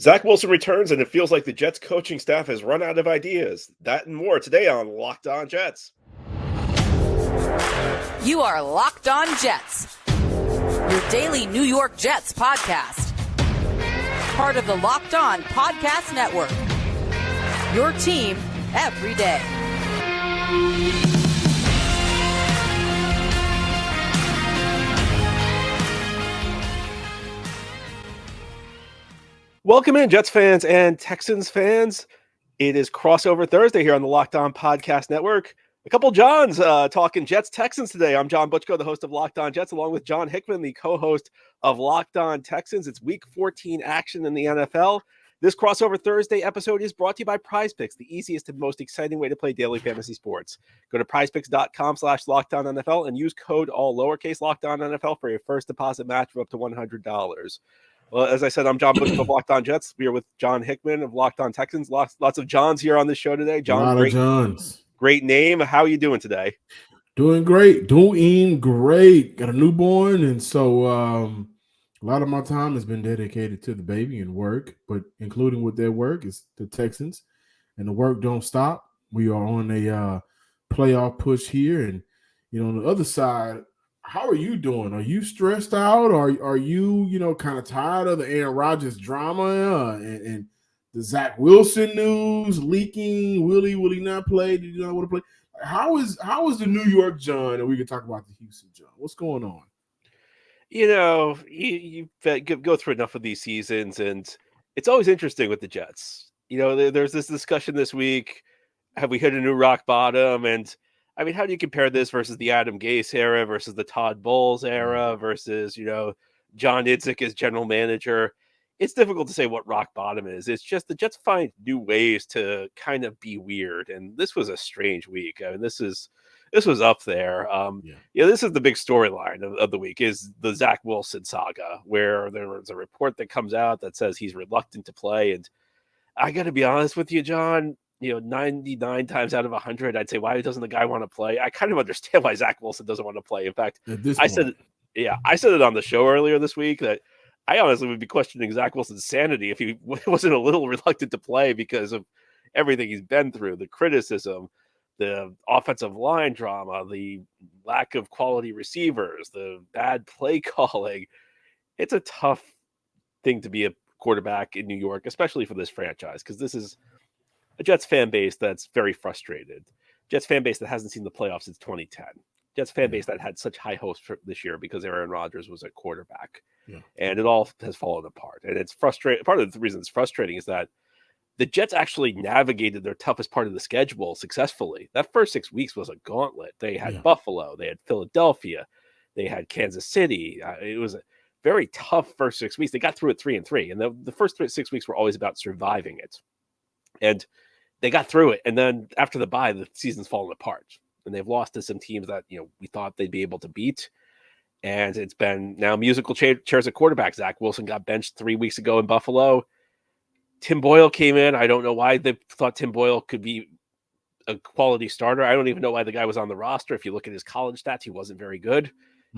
Zach Wilson returns, and it feels like the Jets coaching staff has run out of ideas. That and more today on Locked On Jets. You are Locked On Jets, your daily New York Jets podcast. Part of the Locked On Podcast Network, your team every day. Welcome in, Jets fans and Texans fans. It is Crossover Thursday here on the Locked On Podcast Network. A couple Johns talking Jets Texans today. I'm John Butchko, the host of Locked On Jets, along with John Hickman, the co-host of Locked On Texans. It's Week 14 action in the NFL. This Crossover Thursday episode is brought to you by PrizePicks, the easiest and most exciting way to play daily fantasy sports. Go to prizepicks.com/LockedOnNFL and use code all lowercase LockedOnNFL for your first deposit match of up to $100. Well, as I said, I'm John Butchko of Locked On Jets. We are with John Hickman of Locked On Texans. Lots of Johns here on this show today. John, a lot of Johns. Great name. How are you doing today? Doing great. Got a newborn, and so a lot of my time has been dedicated to the baby and work, but including with their work is the Texans, and the work don't stop. We are on a playoff push here, and on the other side, how are you doing? Are you stressed out? Are you kind of tired of the Aaron Rodgers drama and the Zach Wilson news leaking? Will he not play? Did you not want to play? How is the New York John? And we can talk about the Houston John. What's going on? You go through enough of these seasons, and it's always interesting with the Jets. There's this discussion this week. Have we hit a new rock bottom? And I mean, how do you compare this versus the Adam Gase era versus the Todd Bowles era versus, John Idzik as general manager? It's difficult to say what rock bottom is. It's just the Jets find new ways to kind of be weird. And this was a strange week. I mean, this was up there. This is the big storyline of the week is the Zach Wilson saga, where there was a report that comes out that says he's reluctant to play. And I got to be honest with you, John, 99 times out of 100, I'd say, why doesn't the guy want to play? I kind of understand why Zach Wilson doesn't want to play. In fact, I said it on the show earlier this week that I honestly would be questioning Zach Wilson's sanity if he wasn't a little reluctant to play because of everything he's been through, the criticism, the offensive line drama, the lack of quality receivers, the bad play calling. It's a tough thing to be a quarterback in New York, especially for this franchise, because this is a Jets fan base that's very frustrated. Jets fan base that hasn't seen the playoffs since 2010. Jets fan base that had such high hopes for this year because Aaron Rodgers was a quarterback. Yeah. And it all has fallen apart. And it's frustrating. Part of the reason it's frustrating is that the Jets actually navigated their toughest part of the schedule successfully. That first 6 weeks was a gauntlet. They had Buffalo, they had Philadelphia, they had Kansas City. It was a very tough first 6 weeks. They got through it 3-3. And the first 6 weeks were always about surviving it. And they got through it. And then after the bye, the season's fallen apart. And they've lost to some teams that, we thought they'd be able to beat. And it's been now musical chairs at quarterback. Zach Wilson got benched 3 weeks ago in Buffalo. Tim Boyle came in. I don't know why they thought Tim Boyle could be a quality starter. I don't even know why the guy was on the roster. If you look at his college stats, he wasn't very good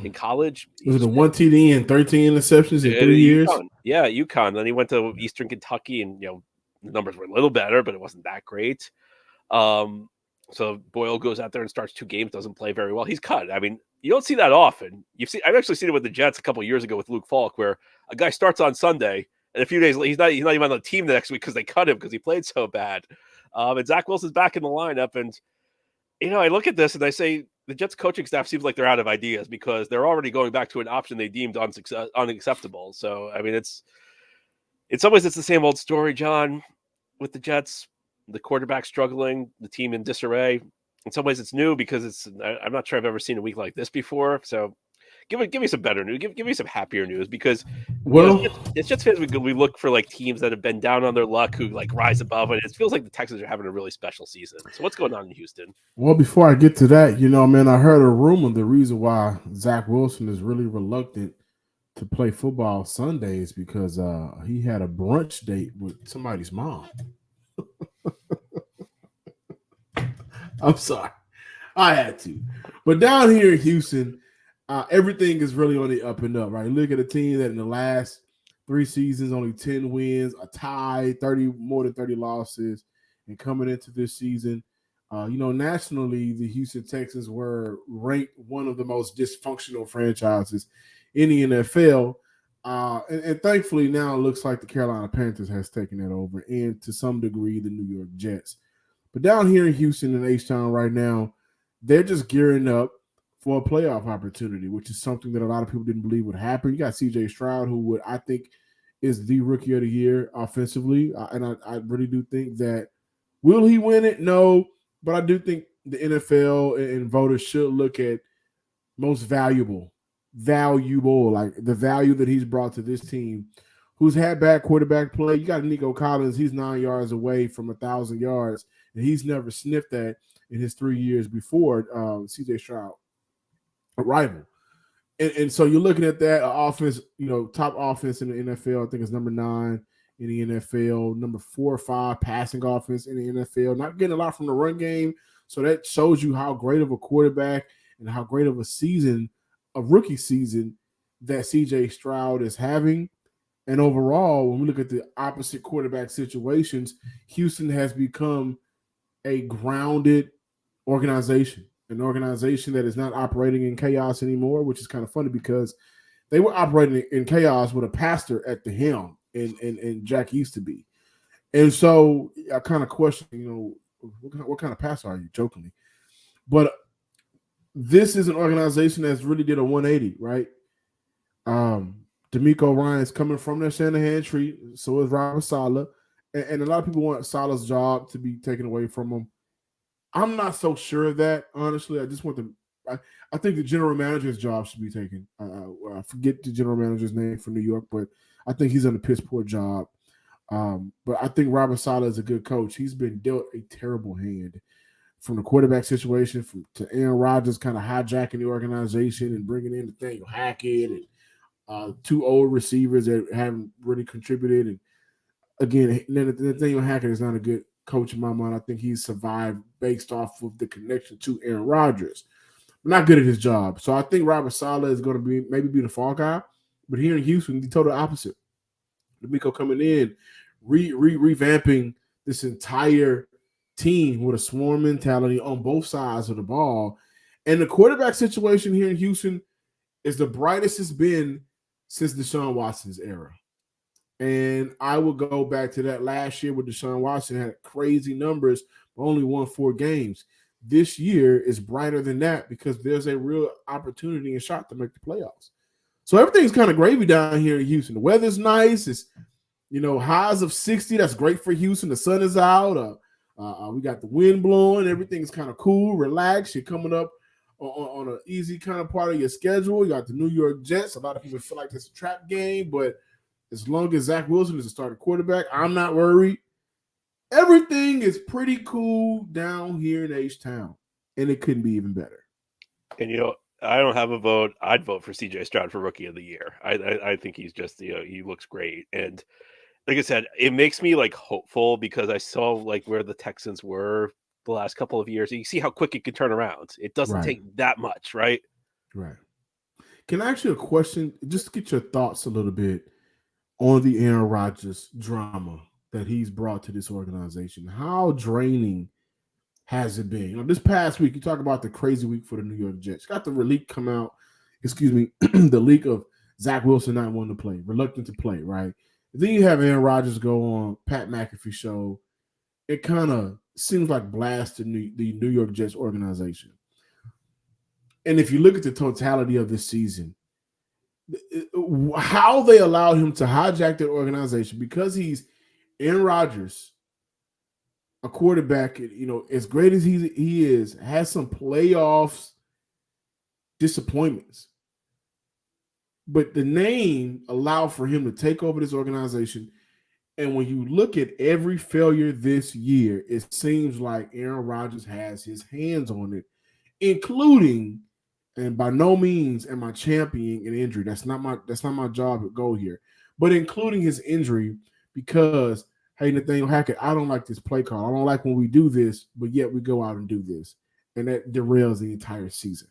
in college. Was it a 1 TD and 13 interceptions in 3 years? Yeah, UConn. Then he went to Eastern Kentucky, and the numbers were a little better, but it wasn't that great. So Boyle goes out there and starts 2 games, doesn't play very well. He's cut. I mean, you don't see that often. I've actually seen it with the Jets a couple of years ago with Luke Falk, where a guy starts on Sunday, and a few days later, he's not even on the team the next week because they cut him because he played so bad. And Zach Wilson's back in the lineup, and I look at this and I say the Jets coaching staff seems like they're out of ideas because they're already going back to an option they deemed unacceptable. So I mean, in some ways it's the same old story, John, with the Jets. The quarterback struggling, the team in disarray. In some ways, it's new because I'm not sure I've ever seen a week like this before. So, give me some better news. Give me some happier news because it's Jets fans. We look for like teams that have been down on their luck who like rise above, and it feels like the Texans are having a really special season. So, what's going on in Houston? Well, before I get to that, I heard a rumor. The reason why Zach Wilson is really reluctant to play football Sundays because he had a brunch date with somebody's mom. I'm sorry. I had to. But down here in Houston, everything is really on the up and up, right? Look at a team that in the last 3 seasons, only 10 wins, a tie, more than 30 losses. And coming into this season, nationally, the Houston Texans were ranked one of the most dysfunctional franchises in the NFL. And thankfully now it looks like the Carolina Panthers has taken that over, and to some degree the New York Jets. But down here in Houston and H-Town right now, they're just gearing up for a playoff opportunity, which is something that a lot of people didn't believe would happen. You got CJ Stroud, who I think is the rookie of the year offensively. And I really do think that, will he win it? No. But I do think the NFL and voters should look at most valuable, like the value that he's brought to this team, who's had bad quarterback play. You got Nico Collins. He's 9 yards away from 1,000 yards, and he's never sniffed that in his 3 years before CJ Stroud arrival. And so you're looking at that offense, top offense in the NFL. I think it's number 9 in the NFL, number 4 or 5 passing offense in the NFL. Not getting a lot from the run game. So that shows you how great of a quarterback and how great of a rookie season that CJ Stroud is having. And overall, when we look at the opposite quarterback situations, Houston has become a grounded organization, an organization that is not operating in chaos anymore, which is kind of funny because they were operating in chaos with a pastor at the helm and Jack used to be. And so I kind of question, what kind of pastor are you, jokingly? But this is an organization that's really did a 180, right? D'Amico Ryan's coming from their Shanahan tree, so is Robert Saleh. And a lot of people want Saleh's job to be taken away from him. I'm not so sure of that, honestly. I just want I think the general manager's job should be taken. I forget the general manager's name for New York, but I think he's on a piss poor job. But I think Robert Saleh is a good coach. He's been dealt a terrible hand from the quarterback situation to Aaron Rodgers kind of hijacking the organization and bringing in Nathaniel Hackett and 2 old receivers that haven't really contributed. And again, Nathaniel Hackett is not a good coach in my mind. I think he's survived based off of the connection to Aaron Rodgers. Not good at his job. So I think Robert Saleh is going to maybe be the fall guy. But here in Houston, the total opposite. D'Amico coming in, revamping this entire team with a swarm mentality on both sides of the ball. And the quarterback situation here in Houston is the brightest it's been since Deshaun Watson's era. And I would go back to that last year with Deshaun Watson had crazy numbers, but only won 4 games. This year is brighter than that because there's a real opportunity and shot to make the playoffs. So everything's kind of gravy down here in Houston. The weather's nice. It's, highs of 60. That's great for Houston. The sun is out. We got the wind blowing. Everything's kind of cool, relaxed. You're coming up on an easy kind of part of your schedule. You got the New York Jets. A lot of people feel like it's a trap game, but as long as Zach Wilson is a starting quarterback, I'm not worried. Everything is pretty cool down here in H-Town, and it couldn't be even better. And, I don't have a vote. I'd vote for CJ Stroud for Rookie of the Year. I think he's just, he looks great. And like I said, it makes me hopeful because I saw where the Texans were the last couple of years. You see how quick it can turn around. It doesn't take that much, right? Right. Can I ask you a question? Just to get your thoughts a little bit on the Aaron Rodgers drama that he's brought to this organization. How draining has it been? This past week, you talk about the crazy week for the New York Jets. Got the leak come out, the leak of Zach Wilson not wanting to play, reluctant to play, right? Then you have Aaron Rodgers go on Pat McAfee show. It kind of seems like blasted the New York Jets organization. And if you look at the totality of this season, how they allowed him to hijack their organization because he's Aaron Rodgers, a quarterback, as great as he is, has some playoffs disappointments. But the name allowed for him to take over this organization. And when you look at every failure this year, it seems like Aaron Rodgers has his hands on it, including, and by no means am I championing an injury. That's not my job to go here. But including his injury because, hey, Nathaniel Hackett, I don't like this play call. I don't like when we do this, but yet we go out and do this. And that derails the entire season.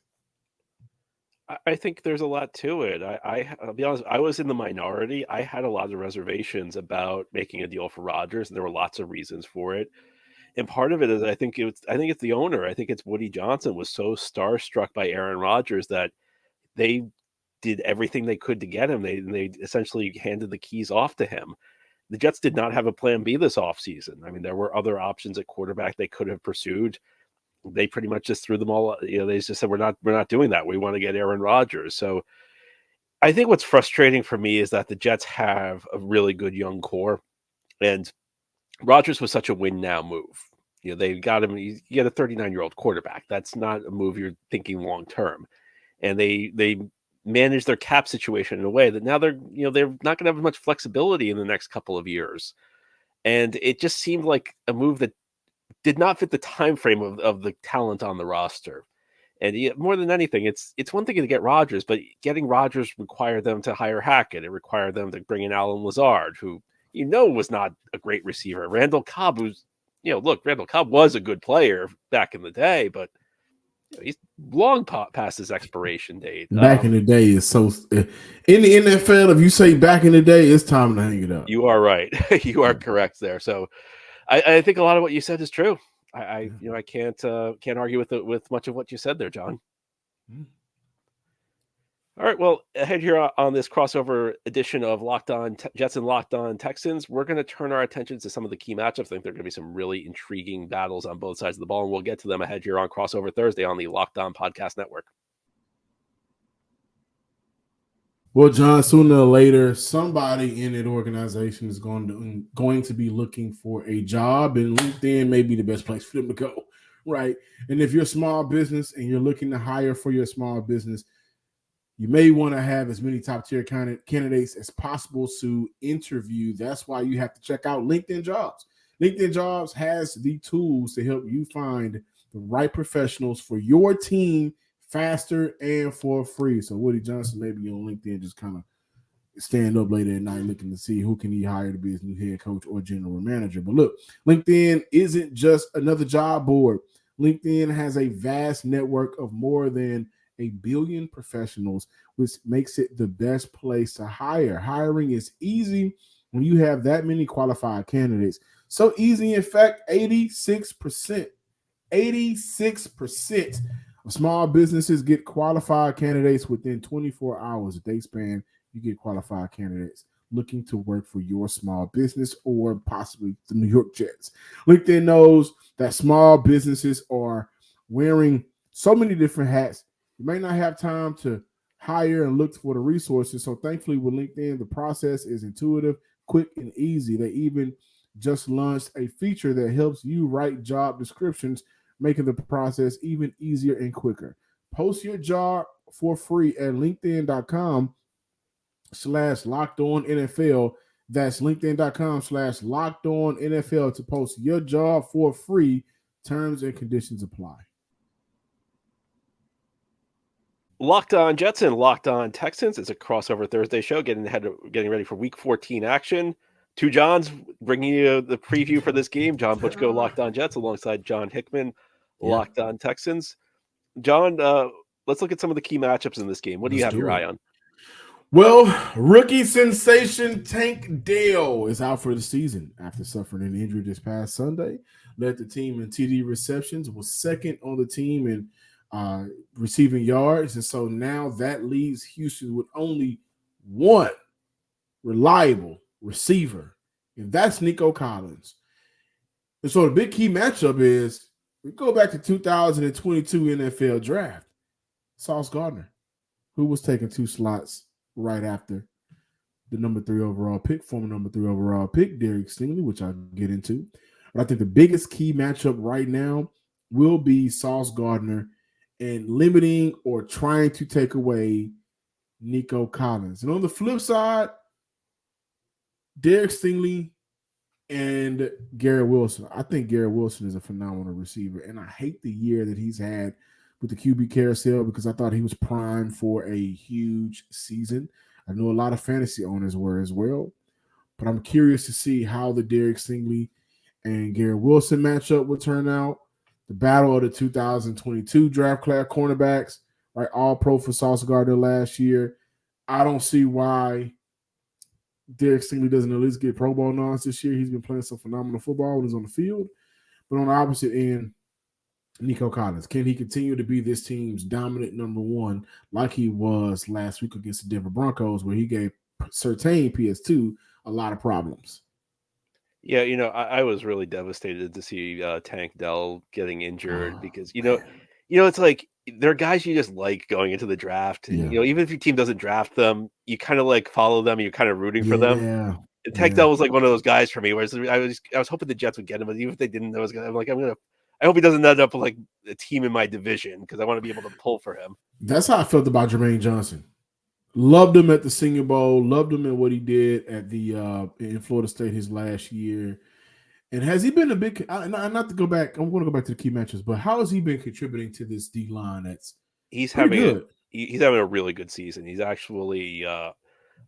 I think there's a lot to it. I'll be honest, I was in the minority. I had a lot of reservations about making a deal for Rodgers, and there were lots of reasons for it. And part of it is I think it's the owner. I think it's Woody Johnson was so starstruck by Aaron Rodgers that they did everything they could to get him. They essentially handed the keys off to him. The Jets did not have a plan B this offseason. I mean, there were other options at quarterback they could have pursued. They pretty much just threw them all, they just said we're not doing that. We want to get Aaron Rodgers. So I think what's frustrating for me is that the Jets have a really good young core, and Rodgers was such a win now move. They got him. You get a 39-year-old quarterback. That's not a move you're thinking long term. And they manage their cap situation in a way that now they're not going to have much flexibility in the next couple of years. And it just seemed like a move that did not fit the time frame of the talent on the roster. And more than anything, it's one thing to get Rodgers, but getting Rodgers required them to hire Hackett. It required them to bring in Alan Lazard, who was not a great receiver. Randall Cobb, who's Randall Cobb was a good player back in the day, but he's long past his expiration date. Back in the day is so in the NFL. If you say back in the day, it's time to hang it up. You are right. You are correct there. So I think a lot of what you said is true. I can't argue with much of what you said there, John. All right, well, ahead here on this crossover edition of Locked On Jets and Locked On Texans, we're going to turn our attention to some of the key matchups. I think there are going to be some really intriguing battles on both sides of the ball, and we'll get to them ahead here on Crossover Thursday on the Locked On Podcast Network. Well, John, sooner or later, somebody in that organization is going to be looking for a job, and LinkedIn may be the best place for them to go, right? And if you're a small business and you're looking to hire for your small business, you may want to have as many top-tier candidates as possible to interview. That's why you have to check out LinkedIn Jobs. LinkedIn Jobs has the tools to help you find the right professionals for your team faster and for free. So Woody Johnson may be on LinkedIn just kind of stand up later at night looking to see who can he hire to be his new head coach or general manager. But look, LinkedIn isn't just another job board. LinkedIn has a vast network of more than 1 billion professionals, which makes it the best place to hire. Hiring is easy when you have that many qualified candidates. So easy, in fact, 86% of small businesses get qualified candidates within 24 hours. A day span, you get qualified candidates looking to work for your small business or possibly the New York Jets. LinkedIn knows that small businesses are wearing so many different hats. You may not have time to hire and look for the resources. So thankfully with LinkedIn, the process is intuitive, quick, and easy. They even just launched a feature that helps you write job descriptions, making the process even easier and quicker. Post your job for free at linkedin.com/lockedonnfl. That's linkedin.com/lockedonnfl to post your job for free. Terms and conditions apply. Locked On Jets and Locked On Texans. It's a crossover Thursday show, getting ready for Week 14 action. Two Johns bringing you the preview for this game. John Butchko, Locked On Jets, alongside John Hickman, Locked On Texans. John, let's look at some of the key matchups in this game. What do you have your eye on? Well, rookie sensation Tank Dell is out for the season after suffering an injury this past Sunday. Led the team in TD receptions, was second on the team in receiving yards. And so now that leaves Houston with only one reliable receiver, and that's Nico Collins. And so the big key matchup is we go back to 2022 NFL draft. Sauce Gardner, who was taking 2 slots right after the number 3 overall pick, former number 3 overall pick, Derek Stingley, which I'll get into. But I think the biggest key matchup right now will be Sauce Gardner and limiting or trying to take away Nico Collins. And on the flip side, Derek Stingley and Garrett Wilson. I think Garrett Wilson is a phenomenal receiver, and I hate the year that he's had with the QB carousel because I thought he was primed for a huge season. I know a lot of fantasy owners were as well, but I'm curious to see how the Derek Stingley and Garrett Wilson matchup will turn out. The battle of the 2022 draft class cornerbacks, right? All pro for Sauce Gardner last year. I don't see why Derek Stingley doesn't at least get Pro Bowl nods this year. He's been playing some phenomenal football when he's on the field. But on the opposite end, Nico Collins, can he continue to be this team's dominant number one like he was last week against the Denver Broncos, where he gave Surtain PS2 a lot of problems? Yeah, I was really devastated to see Tank Dell getting injured because it's like they're guys you just like going into the draft, and even if your team doesn't draft them, you kind of like follow them, you're kind of rooting for them. And Tank Dell was like one of those guys for me, where I was hoping the Jets would get him, but even if they didn't, I hope he doesn't end up with like a team in my division because I want to be able to pull for him. That's how I felt about Jermaine Johnson. Loved him at the Senior Bowl. Loved him in what he did at the in Florida State his last year. And has he been a big? Not to go back. I'm going to go back to the key matches, but how has he been contributing to this D line? He's having a really good season. He's actually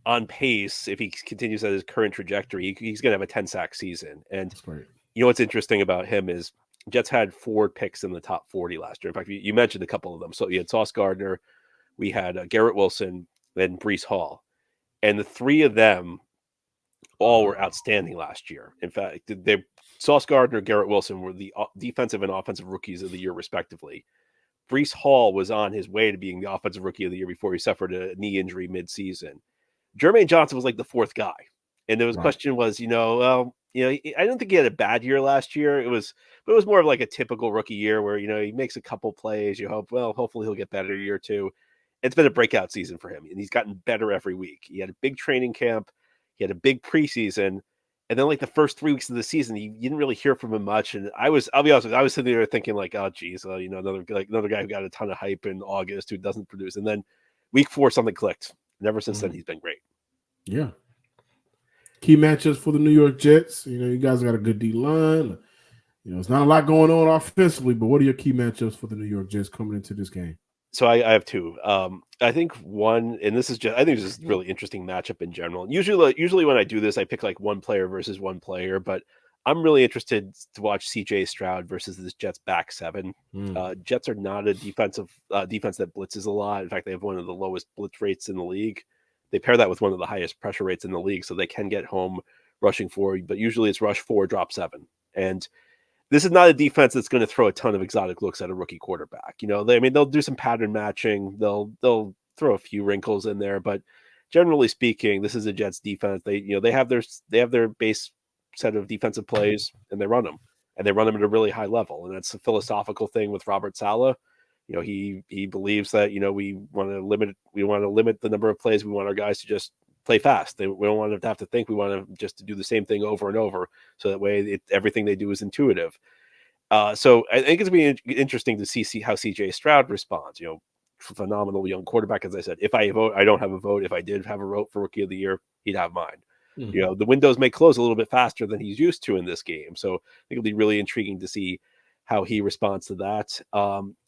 on pace. If he continues at his current trajectory, he's going to have a 10-sack season. And what's interesting about him is Jets had 4 picks in the top 40 last year. In fact, you mentioned a couple of them. So you had Sauce Gardner, we had Garrett Wilson, and Breece Hall, and the 3 of them all were outstanding last year. In fact, Sauce Gardner, Garrett Wilson were the defensive and offensive rookies of the year, respectively. Breece Hall was on his way to being the offensive rookie of the year before he suffered a knee injury mid-season. Jermaine Johnson was like the 4th guy, and the question was, I don't think he had a bad year last year. It was more of like a typical rookie year where he makes a couple plays. You hope, hopefully he'll get better a year or two. It's been a breakout season for him, and he's gotten better every week. He had a big training camp. He had a big preseason. And then like the first 3 weeks of the season, you didn't really hear from him much. And I'll be honest with you, I was sitting there thinking like, oh, geez, another guy who got a ton of hype in August who doesn't produce. And then week 4, something clicked. And ever since then, he's been great. Yeah. Key matchups for the New York Jets. You guys got a good D line. It's not a lot going on offensively, but what are your key matchups for the New York Jets coming into this game? So I have 2. I think one, and I think this is a really interesting matchup in general. Usually when I do this, I pick like one player versus one player, but I'm really interested to watch CJ Stroud versus this Jets back 7. Jets are not a defense that blitzes a lot. In fact, they have one of the lowest blitz rates in the league. They pair that with one of the highest pressure rates in the league, so they can get home rushing 4, but usually it's rush 4, drop 7. And this is not a defense that's going to throw a ton of exotic looks at a rookie quarterback. They'll do some pattern matching. They'll throw a few wrinkles in there, but generally speaking, this is a Jets defense. They have their base set of defensive plays, and they run them at a really high level. And that's a philosophical thing with Robert Saleh. He believes that we want to limit the number of plays. We want our guys to just play fast. We don't want them to have to think. We want them just to do the same thing over and over, so that way everything they do is intuitive. So I think it's going to be interesting to see how CJ Stroud responds. Phenomenal young quarterback, as I said. If I vote, I don't have a vote. If I did have a vote for Rookie of the Year, he'd have mine. The windows may close a little bit faster than he's used to in this game, so I think it'll be really intriguing to see how he responds to that.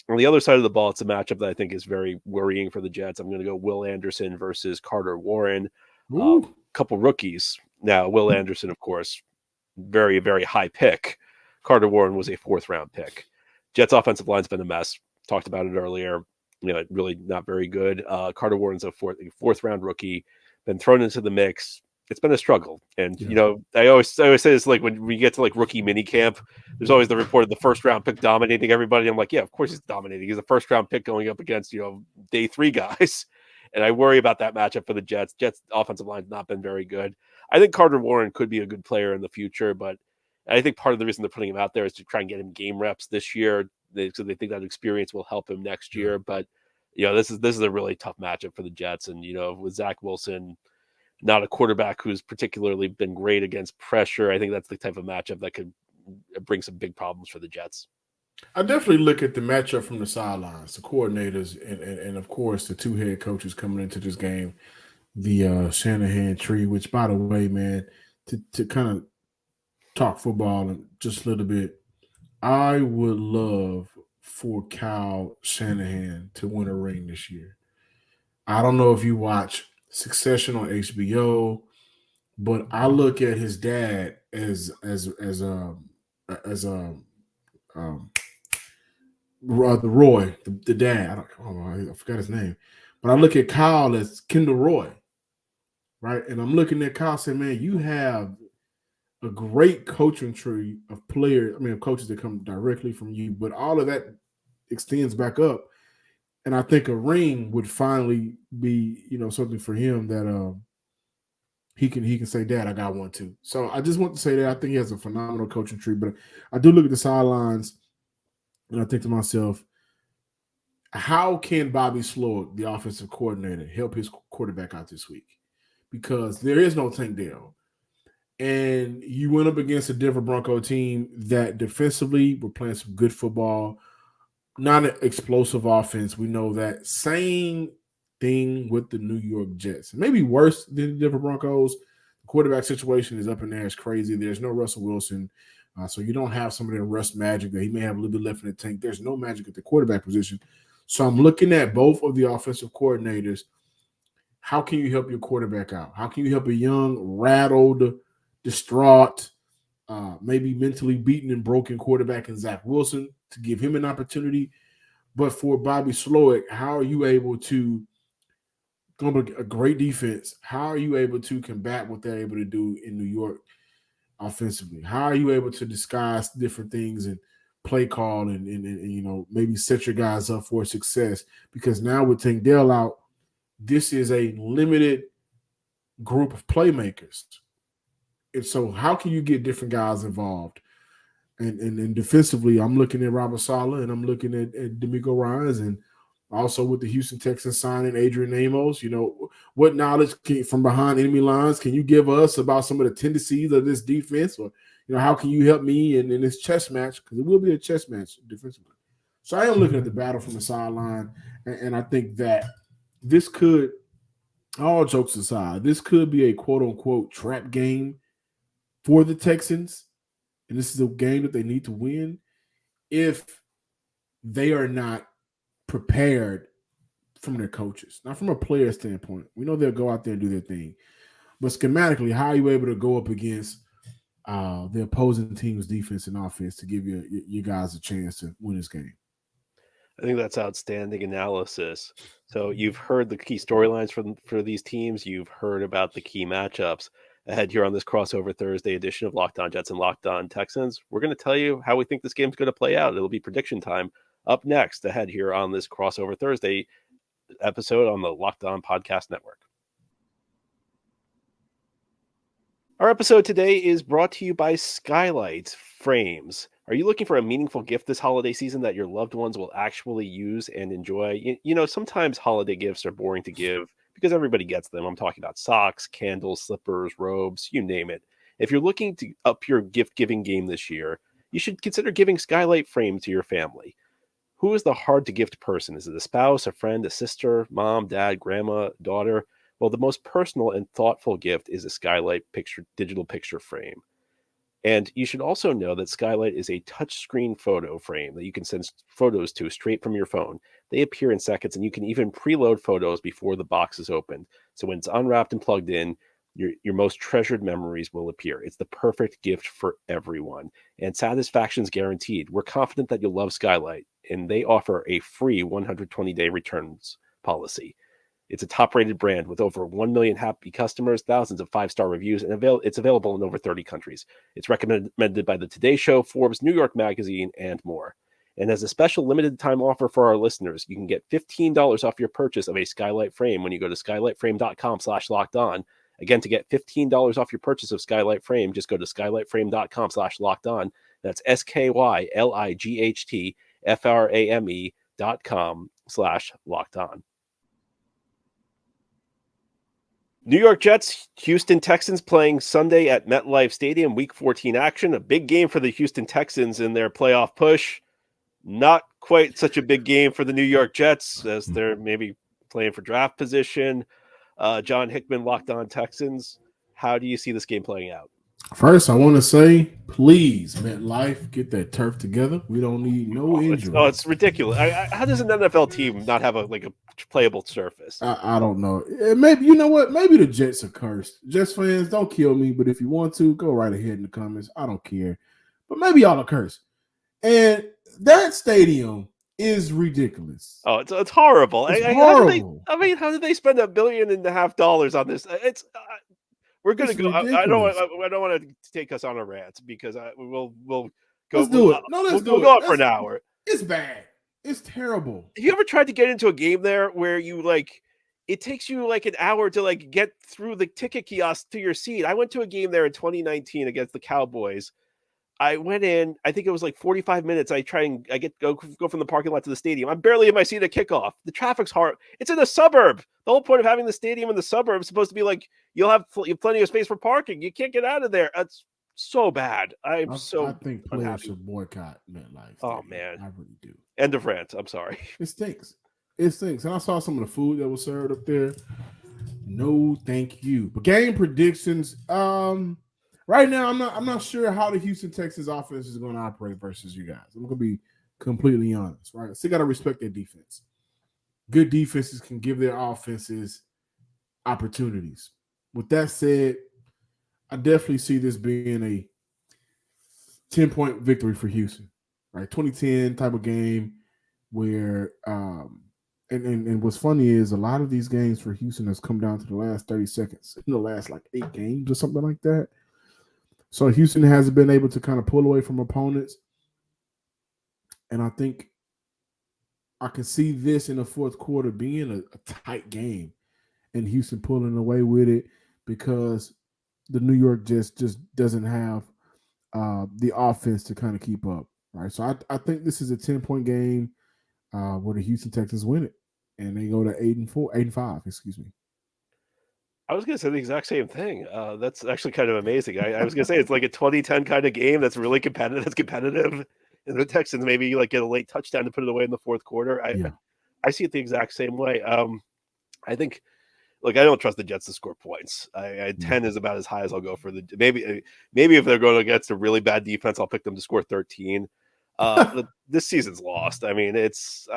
On the other side of the ball, it's a matchup that I think is very worrying for the Jets. I'm going to go Will Anderson versus Carter Warren. Couple rookies. Now, Will Anderson, of course, very, very high pick. Carter Warren was a 4th-round pick. Jets' offensive line's been a mess. Talked about it earlier. Really not very good. Carter Warren's a 4th-round rookie. Been thrown into the mix. It's been a struggle. And, I always say this, like when we get to like rookie mini camp, there's always the report of the 1st-round pick dominating everybody. I'm like, yeah, of course he's dominating. He's a 1st-round pick going up against, day 3 guys. And I worry about that matchup for the Jets. Jets' offensive line's not been very good. I think Carter Warren could be a good player in the future, but I think part of the reason they're putting him out there is to try and get him game reps this year. So they think that experience will help him next year. But, this is a really tough matchup for the Jets. And, with Zach Wilson, not a quarterback who's particularly been great against pressure, I think that's the type of matchup that could bring some big problems for the Jets. I definitely look at the matchup from the sidelines, the coordinators, and of course, the 2 head coaches coming into this game, the Shanahan tree, which, by the way, man, to kind of talk football and just a little bit, I would love for Kyle Shanahan to win a ring this year. I don't know if you watch Succession on HBO, but I look at his dad as the dad. I forgot his name, but I look at Kyle as Kendall Roy, right? And I'm looking at Kyle saying, man, you have a great coaching tree of players. I mean, of coaches that come directly from you, but all of that extends back up. And I think a ring would finally be, something for him that he can say, Dad, I got one too. So I just want to say that I think he has a phenomenal coaching tree. But I do look at the sidelines and I think to myself, how can Bobby Slowick, the offensive coordinator, help his quarterback out this week? Because there is no Tank Dell. And you went up against a Denver Bronco team that defensively were playing some good football, not an explosive offense. We know that. Same thing with the New York Jets. Maybe worse than the Denver Broncos. The quarterback situation is up in there. It's crazy. There's no Russell Wilson. So you don't have some of that Russ magic that he may have a little bit left in the tank. There's no magic at the quarterback position. So I'm looking at both of the offensive coordinators. How can you help your quarterback out? How can you help a young, rattled, distraught, maybe mentally beaten and broken quarterback in Zach Wilson to give him an opportunity? But for Bobby Slowick, how are you able to come up with a great defense? How are you able to combat what they're able to do in New York offensively? How are you able to disguise different things and play call and maybe set your guys up for success? Because now with Tank Dell out, this is a limited group of playmakers. And so how can you get different guys involved? And defensively, I'm looking at Robert Saleh and I'm looking at D'Amico Ryans, and also with the Houston Texans signing Adrian Amos. What knowledge from behind enemy lines can you give us about some of the tendencies of this defense? Or, how can you help me in this chess match? Because it will be a chess match defensively. So I am looking at the battle from the sideline, and I think that this could, all jokes aside, this could be a quote-unquote trap game for the Texans. And this is a game that they need to win if they are not prepared from their coaches, not from a player standpoint. We know they'll go out there and do their thing. But schematically, how are you able to go up against the opposing team's defense and offense to give you guys a chance to win this game? I think that's outstanding analysis. So you've heard the key storylines for these teams. You've heard about the key matchups. Ahead here on this crossover Thursday edition of Locked On Jets and Locked On Texans, we're going to tell you how we think this game's going to play out. It'll be prediction time up next ahead here on this crossover Thursday episode on the Locked On Podcast Network. Our episode today is brought to you by Skylight Frames. Are you looking for a meaningful gift this holiday season that your loved ones will actually use and enjoy? Sometimes holiday gifts are boring to give because everybody gets them. I'm talking about socks, candles, slippers, robes, you name it. If you're looking to up your gift-giving game this year, you should consider giving Skylight Frame to your family. Who is the hard-to-gift person? Is it a spouse, a friend, a sister, mom, dad, grandma, daughter? Well, the most personal and thoughtful gift is a Skylight digital picture frame. And you should also know that Skylight is a touchscreen photo frame that you can send photos to straight from your phone. They appear in seconds, and you can even preload photos before the box is opened. So when it's unwrapped and plugged in, your most treasured memories will appear. It's the perfect gift for everyone. And satisfaction's guaranteed. We're confident that you'll love Skylight, and they offer a free 120-day returns policy. It's a top-rated brand with over 1 million happy customers, thousands of 5-star reviews, and it's available in over 30 countries. It's recommended by the Today Show, Forbes, New York Magazine, and more. And as a special limited-time offer for our listeners, you can get $15 off your purchase of a Skylight Frame when you go to skylightframe.com/lockedon. Again, to get $15 off your purchase of Skylight Frame, just go to skylightframe.com/lockedon. That's skylightframe.com/lockedon. New York Jets, Houston Texans playing Sunday at MetLife Stadium, Week 14 action. A big game for the Houston Texans in their playoff push. Not quite such a big game for the New York Jets as they're maybe playing for draft position. John Hickman, Locked On Texans. How do you see this game playing out? First, I want to say, please, MetLife, get that turf together. We don't need no injury. It's ridiculous. How does an NFL team not have a playable surface? I don't know. Maybe, you know what? Maybe the Jets are cursed. Jets fans, don't kill me, but if you want to, go right ahead in the comments. I don't care. But maybe y'all are cursed. And that stadium is ridiculous. Oh, it's horrible. It's How horrible. did they spend $1.5 billion on this? We're gonna It's go. I ridiculous. don't want to take us on a rant because we'll go. Let's do it. No, let's We'll do go on it. for an hour. It's bad. It's terrible. Have you ever tried to get into a game there where you it takes you like an hour to like get through the ticket kiosk to your seat? I went to a game there in 2019 against the Cowboys. I went in, I think it was like 45 minutes. I go from the parking lot to the stadium. I'm barely in my seat at kickoff. The traffic's hard. It's in a suburb. The whole point of having the stadium in the suburb is supposed to be like you have plenty of space for parking. You can't get out of there. It's so bad. I think players should boycott MetLife Stadium. Oh man, I really do. End of rant. I'm sorry. It stinks. It stinks. And I saw some of the food that was served up there. No, thank you. But game predictions. Right now, I'm not sure how the Houston Texans offense is going to operate versus you guys. I'm going to be completely honest, right? Still got to respect their defense. Good defenses can give their offenses opportunities. With that said, I definitely see this being a 10-point victory for Houston, right? 2010 type of game where and what's funny is a lot of these games for Houston has come down to the last 30 seconds in the last like 8 games or something like that. So Houston hasn't been able to kind of pull away from opponents. And I think I can see this in the fourth quarter being a tight game and Houston pulling away with it because the New York just doesn't have the offense to kind of keep up. Right. So I think this is a 10-point game where the Houston Texans win it and they go to 8-5, excuse me. I was going to say the exact same thing. That's actually kind of amazing. I was going to say it's like a 2010 kind of game that's really competitive. That's competitive, and the Texans maybe like get a late touchdown to put it away in the fourth quarter. I see it the exact same way. I think, look, I don't trust the Jets to score points. 10 is about as high as I'll go for the maybe if they're going against a really bad defense, I'll pick them to score 13. This season's lost. I mean,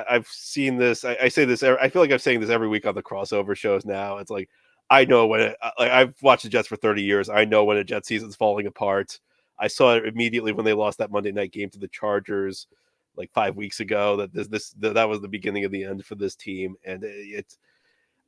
I've seen this. I say this. I feel like I'm saying this every week on the crossover shows now. It's like, I know when I've watched the Jets for 30 years. I know when a Jets season's falling apart. I saw it immediately when they lost that Monday night game to the Chargers like 5 weeks ago. That was the beginning of the end for this team, and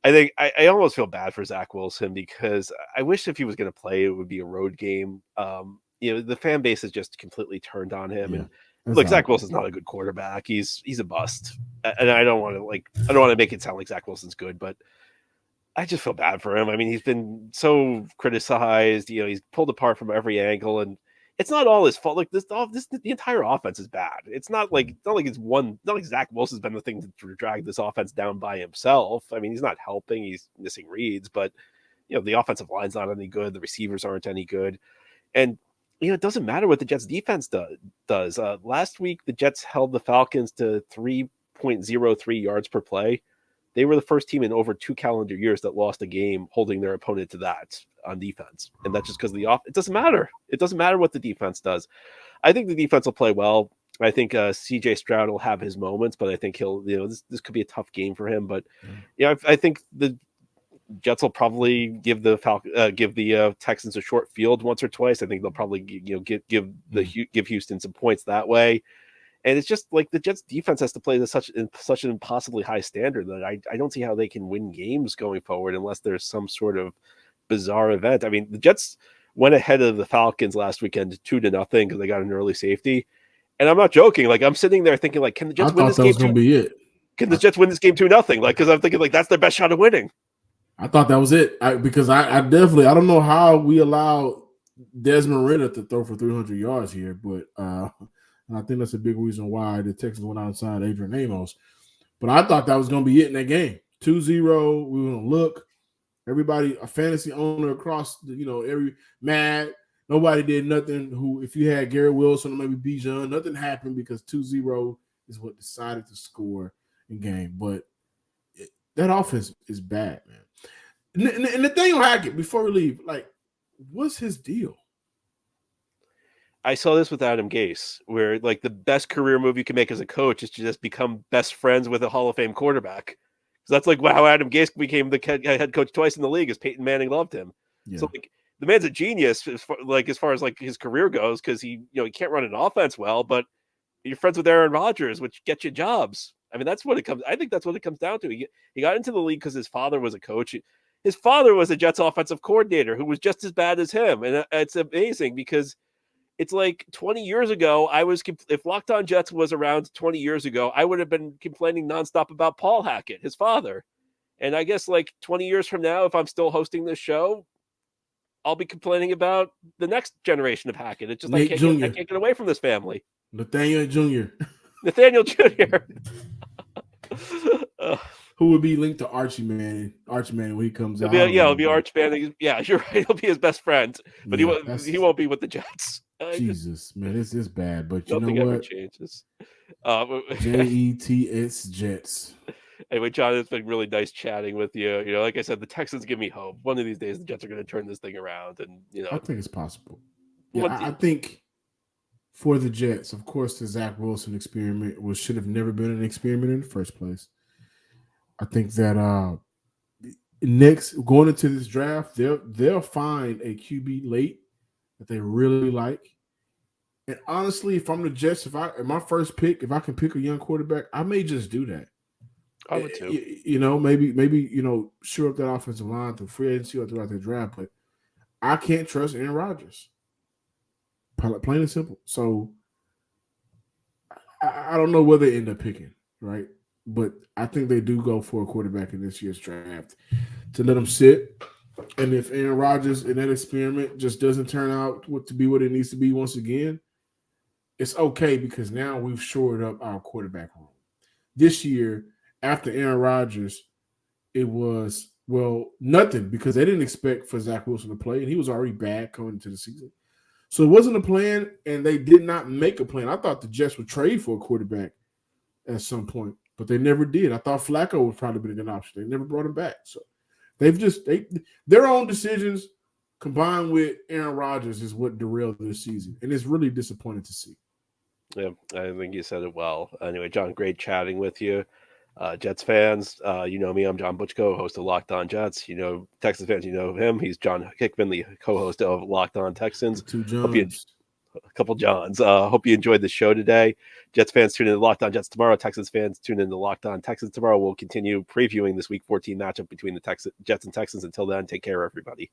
I think I almost feel bad for Zach Wilson because I wish if he was going to play, it would be a road game. The fan base has just completely turned on him, and look, Zach Wilson's not a good quarterback. He's a bust, and I don't want to make it sound like Zach Wilson's good, but I just feel bad for him. I mean, he's been so criticized. He's pulled apart from every angle, and it's not all his fault. Like the entire offense is bad. It's not like Zach Wilson's been the thing to drag this offense down by himself. I mean, he's not helping. He's missing reads, but the offensive line's not any good. The receivers aren't any good, and it doesn't matter what the Jets defense does. Last week, the Jets held the Falcons to 3.03 yards per play. They were the first team in over 2 calendar years that lost a game holding their opponent to that on defense. And that's just because it doesn't matter. It doesn't matter what the defense does. I think the defense will play well. I think CJ Stroud will have his moments, but I think he'll, this could be a tough game for him. But I think the Jets will probably give the Texans a short field once or twice. I think they'll probably give Houston some points that way. And it's just like the Jets defense has to play to such an impossibly high standard that I don't see how they can win games going forward unless there's some sort of bizarre event. I mean, the Jets went ahead of the Falcons last weekend 2-0 because they got an early safety. And I'm not joking. Like, I'm sitting there thinking, like, can the Jets win this game? Can the Jets win this game 2-0? Like, because I'm thinking, like, that's their best shot of winning. I thought that was it. Because I definitely, I don't know how we allowed Desmond Ridder to throw for 300 yards here, but and I think that's a big reason why the Texans went outside Adrian Amos. But I thought that was going to be it in that game. 2-0, we were going to look. Everybody, a fantasy owner across, every mad. Nobody did nothing. If you had Garrett Wilson or maybe Bijan, nothing happened because 2-0 is what decided to score in game. But that offense is bad, man. And the thing on Hackett, before we leave, like, what's his deal? I saw this with Adam Gase, where like the best career move you can make as a coach is to just become best friends with a Hall of Fame quarterback. So that's like how Adam Gase became the head coach twice in the league, as Peyton Manning loved him. Yeah. So like the man's a genius as far as like his career goes, because he can't run an offense well, but You're friends with Aaron Rodgers, which gets you jobs. I mean, that's what it comes. I think that's what it comes down to. He got into the league because his father was a coach. His father was a Jets offensive coordinator who was just as bad as him, and it's amazing because it's like 20 years ago. If Locked On Jets was around 20 years ago, I would have been complaining nonstop about Paul Hackett, his father. And I guess like 20 years from now, if I'm still hosting this show, I'll be complaining about the next generation of Hackett. It's just I can't get away from this family. Nathaniel Jr. Nathaniel Jr. Who would be linked to Archie Man when he comes out. It'll be Arch Man. Yeah, you're right. He'll be his best friend, but he won't be with the Jets. Jesus, man, this is bad. But you know nothing ever what? changes. Jets Jets. Anyway, John, it's been really nice chatting with you. You know, like I said, the Texans give me hope. One of these days, the Jets are going to turn this thing around, and I think it's possible. Yeah, I think for the Jets, of course, the Zach Wilson experiment should have never been an experiment in the first place. I think that next going into this draft, they'll find a QB late that they really like. And honestly, if I'm the Jets, my first pick, if I can pick a young quarterback, I may just do that. I would too. Maybe shore up that offensive line through free agency or throughout the draft. But I can't trust Aaron Rodgers. Plain and simple. So I don't know where they end up picking, right? But I think they do go for a quarterback in this year's draft to let him sit. And if Aaron Rodgers in that experiment just doesn't turn out to be what it needs to be once again, it's okay because now we've shored up our quarterback room. This year, after Aaron Rodgers, it was, nothing because they didn't expect for Zach Wilson to play, and he was already bad coming into the season. So it wasn't a plan, and they did not make a plan. I thought the Jets would trade for a quarterback at some point, but they never did. I thought Flacco would probably be a good option. They never brought him back. So their own decisions combined with Aaron Rodgers is what derailed their season, and it's really disappointing to see. Yeah, I think you said it well. Anyway, John, great chatting with you. Jets fans, you know me. I'm John Butchko, host of Locked On Jets. You know, Texas fans, you know him. He's John Hickman, the co-host of Locked On Texans. Two Johns. A couple Johns. Hope you enjoyed the show today. Jets fans, tune in to Locked On Jets tomorrow. Texans fans, tune in to Locked On Texans tomorrow. We'll continue previewing this Week 14 matchup between the Jets and Texans. Until then, take care, everybody.